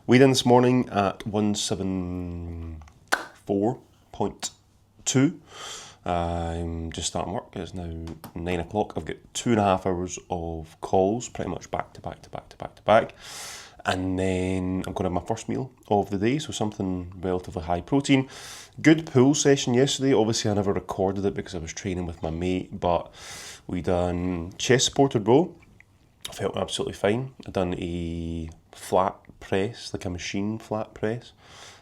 Weighed in this morning at 174.2. I'm just starting work. It's now 9 o'clock. I've got 2.5 hours of calls, pretty much back to back to back to back to back. And then I'm going to have my first meal of the day, so something relatively high protein. Good pool session yesterday. Obviously, I never recorded it because I was training with my mate, but we done chest supported row. I felt absolutely fine. I done a flat press, like a machine flat press,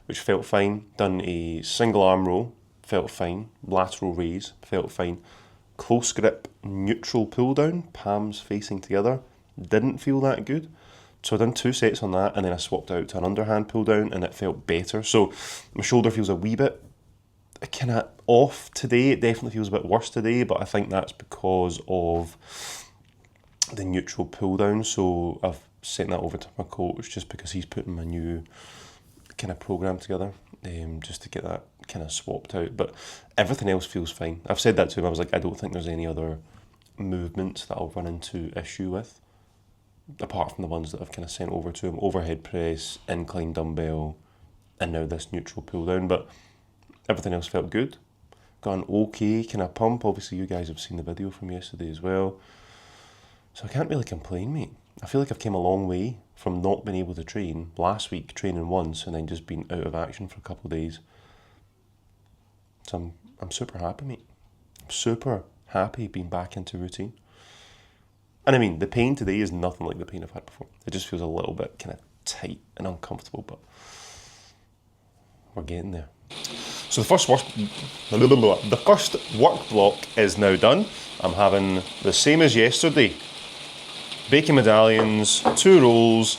which felt fine. Done a single arm row, felt fine. Lateral raise, felt fine. Close grip, neutral pull down, palms facing together, didn't feel that good. So I done 2 sets on that, and then I swapped out to an underhand pull down, and it felt better. So my shoulder feels a wee bit kind of off today. It definitely feels a bit worse today, but I think that's because of the neutral pull down. So I've sent that over to my coach just because he's putting my new kind of program together, just to get that kind of swapped out. But everything else feels fine. I've said that to him. I was like, I don't think there's any other movements that I'll run into issue with, apart from the ones that I've kind of sent over to him: overhead press, incline dumbbell, and now this neutral pull down. But everything else felt good. Got an okay kind of pump. Obviously you guys have seen the video from yesterday as well, so I can't really complain, mate. I feel like I've come a long way from not being able to train last week, training once, and then just being out of action for a couple of days. So I'm super happy, mate. I'm super happy being back into routine. And I mean, the pain today is nothing like the pain I've had before. It just feels a little bit kind of tight and uncomfortable, but we're getting there. So the first work block is now done. I'm having the same as yesterday. Bacon medallions, 2 rolls,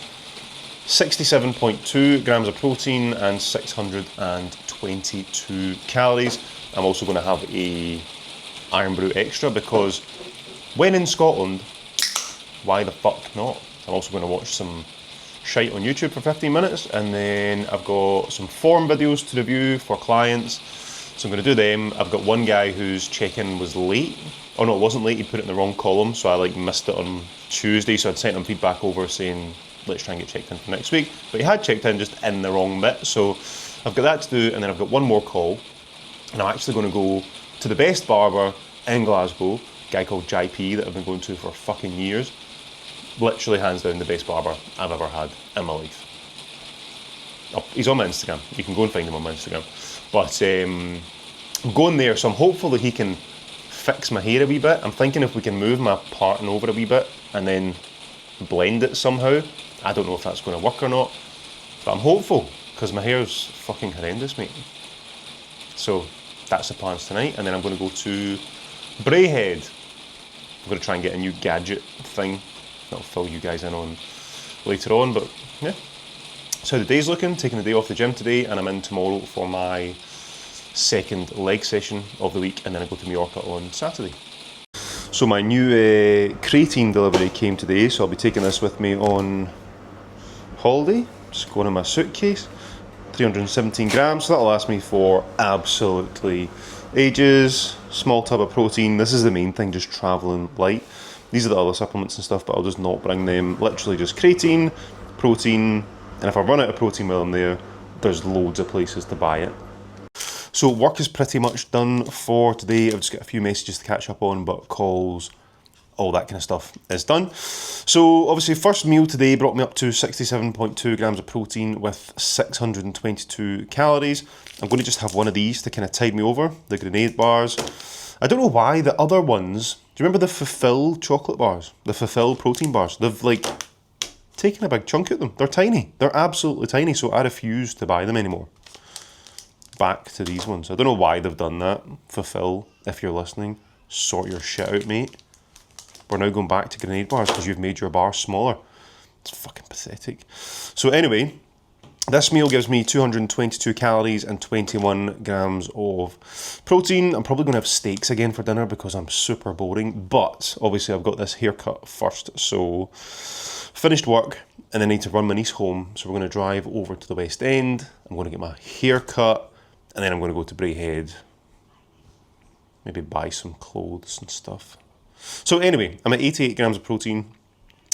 67.2 grams of protein and 622 calories. I'm also going to have a Iron Brew Extra because when in Scotland, why the fuck not? I'm also going to watch some shite on YouTube for 15 minutes, and then I've got some form videos to review for clients, so I'm going to do them. I've got one guy whose check-in was late. Oh no, it wasn't late, he put it in the wrong column, so I missed it on Tuesday, so I'd sent him feedback over saying let's try and get checked in for next week, but he had checked in just in the wrong bit, so I've got that to do, and then I've got one more call, and I'm actually going to go to the best barber in Glasgow, a guy called JP that I've been going to for fucking years. Literally hands down the best barber I've ever had in my life. Oh, he's on my Instagram, you can go and find him on my Instagram, but I'm going there, so I'm hopeful that he can fix my hair a wee bit. I'm thinking if we can move my parting over a wee bit and then blend it somehow. I don't know if that's going to work or not, but I'm hopeful because my hair's fucking horrendous, mate. So that's the plans tonight, and then I'm going to go to Braehead. I'm going to try and get a new gadget thing that'll fill you guys in on later on, but yeah. So the day's looking, taking the day off the gym today, and I'm in tomorrow for my second leg session of the week, and then I go to Mallorca on Saturday. So my new creatine delivery came today, so I'll be taking this with me on holiday. Just going in my suitcase. 317 grams, so that'll last me for absolutely ages. Small tub of protein. This is the main thing, just travelling light. These are the other supplements and stuff, but I'll just not bring them. Literally just creatine, protein, and if I run out of protein while I'm there, there's loads of places to buy it. So work is pretty much done for today. I've just got a few messages to catch up on, but calls, all that kind of stuff is done. So obviously first meal today brought me up to 67.2 grams of protein with 622 calories. I'm going to just have one of these to kind of tide me over, the grenade bars. I don't know why the other ones, do you remember the Fulfill chocolate bars? The Fulfill protein bars? They've like taken a big chunk at them. They're tiny. They're absolutely tiny, so I refuse to buy them anymore. Back to these ones. I don't know why they've done that. Fulfill, if you're listening, sort your shit out, mate. We're now going back to grenade bars because you've made your bar smaller. It's fucking pathetic. So anyway, this meal gives me 222 calories and 21 grams of protein. I'm probably going to have steaks again for dinner because I'm super boring, but obviously I've got this haircut first, so finished work and then I need to run my niece home, so we're going to drive over to the West End. I'm going to get my hair cut, and then I'm going to go to Braehead, maybe buy some clothes and stuff. So anyway, I'm at 88 grams of protein,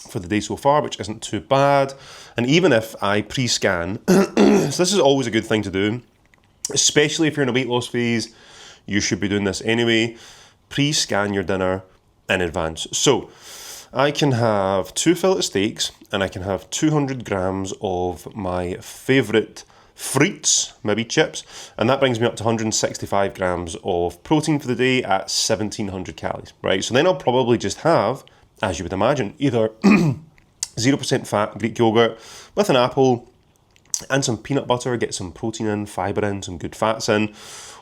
for the day so far, which isn't too bad. And even if I pre-scan, so this is always a good thing to do, especially if you're in a weight loss phase, you should be doing this anyway. Pre-scan your dinner in advance. So I can have 2 fillet steaks and I can have 200 grams of my favourite frites, maybe chips, and that brings me up to 165 grams of protein for the day at 1700 calories, right? So then I'll probably just have, as you would imagine, either 0% fat Greek yogurt with an apple and some peanut butter, get some protein in, fibre in, some good fats in,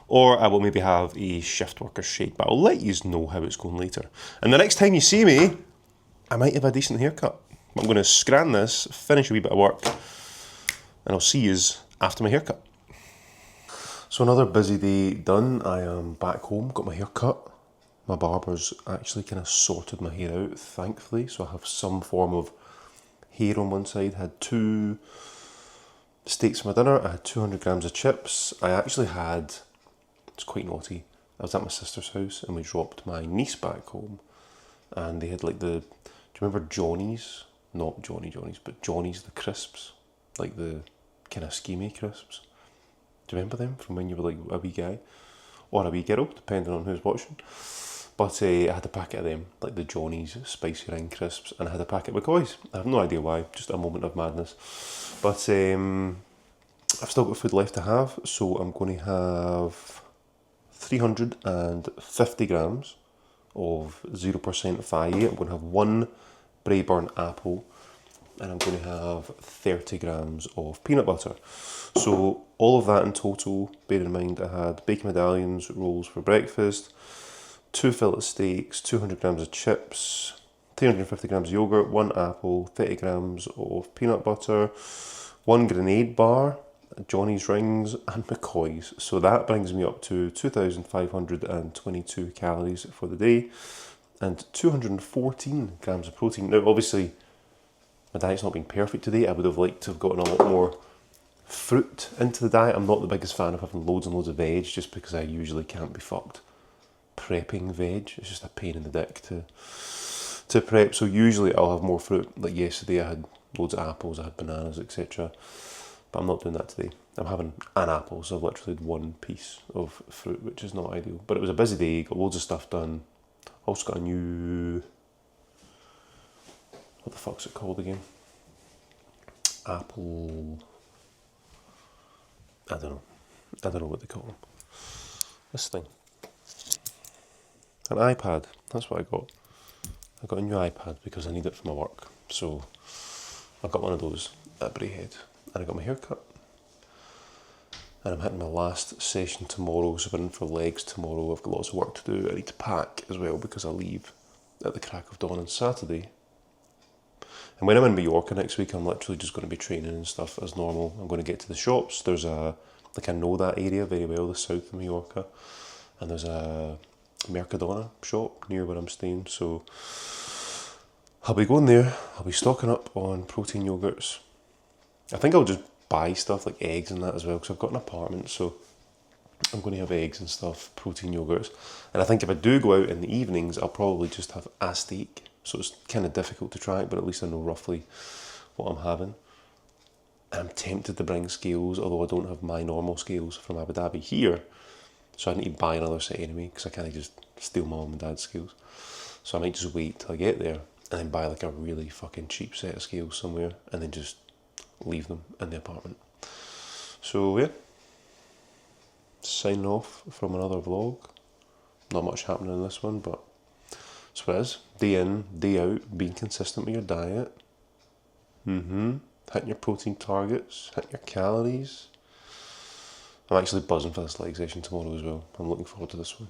or I will maybe have a shift worker shake, but I'll let you know how it's going later. And the next time you see me, I might have a decent haircut. I'm going to scran this, finish a wee bit of work, and I'll see you after my haircut. So another busy day done. I am back home, got my hair cut. My barber's actually kind of sorted my hair out, thankfully, so I have some form of hair on one side. I had 2 steaks for my dinner, I had 200 grams of chips. I actually had, it's quite naughty, I was at my sister's house and we dropped my niece back home and they had like do you remember Johnny's? Not Johnny's, but Johnny's the crisps, like the kind of schemy crisps. Do you remember them from when you were like a wee guy? Or a wee girl, depending on who's watching. But I had a packet of them, like the Johnny's Spicy Ring crisps, and I had a packet of McCoys. I have no idea why, just a moment of madness. But I've still got food left to have, so I'm going to have 350 grams of 0% Fye. I'm going to have 1 Braeburn apple, and I'm going to have 30 grams of peanut butter. So all of that in total, bear in mind I had bacon medallions, rolls for breakfast, 2 fillet steaks, 200 grams of chips, 350 grams of yogurt, 1 apple, 30 grams of peanut butter, 1 grenade bar, Johnny's rings and McCoy's. So that brings me up to 2,522 calories for the day and 214 grams of protein. Now obviously my diet's not been perfect today. I would have liked to have gotten a lot more fruit into the diet. I'm not the biggest fan of having loads and loads of veg just because I usually can't be fucked prepping veg. It's just a pain in the dick to prep. So usually I'll have more fruit. Like yesterday I had loads of apples, I had bananas, etc. But I'm not doing that today. I'm having an apple, so I've literally had 1 piece of fruit, which is not ideal. But it was a busy day, got loads of stuff done. Also got a new, what the fuck's it called again? Apple, I don't know what they call them. This thing. An iPad, that's what I got. I got a new iPad because I need it for my work. So I've got one of those at Braehead. And I got my hair cut. And I'm hitting my last session tomorrow, so I'm in for legs tomorrow. I've got lots of work to do. I need to pack as well because I leave at the crack of dawn on Saturday. And when I'm in Mallorca next week, I'm literally just going to be training and stuff as normal. I'm going to get to the shops. There's I know that area very well, the south of Mallorca. And there's a Mercadona shop near where I'm staying, so I'll be going there. I'll be stocking up on protein yogurts. I think I'll just buy stuff like eggs and that as well because I've got an apartment, so I'm going to have eggs and stuff, protein yogurts. And I think if I do go out in the evenings, I'll probably just have a steak. So it's kind of difficult to track, but at least I know roughly what I'm having. And I'm tempted to bring scales, although I don't have my normal scales from Abu Dhabi here. So I need to buy another set anyway, because I can't just steal my mum and dad's scales. So I might just wait till I get there, and then buy like a really fucking cheap set of scales somewhere, and then just leave them in the apartment. So yeah, signing off from another vlog. Not much happening in this one, but that's what it is. Day in, day out, being consistent with your diet. Hitting your protein targets, hitting your calories. I'm actually buzzing for this leg session tomorrow as well. I'm looking forward to this one.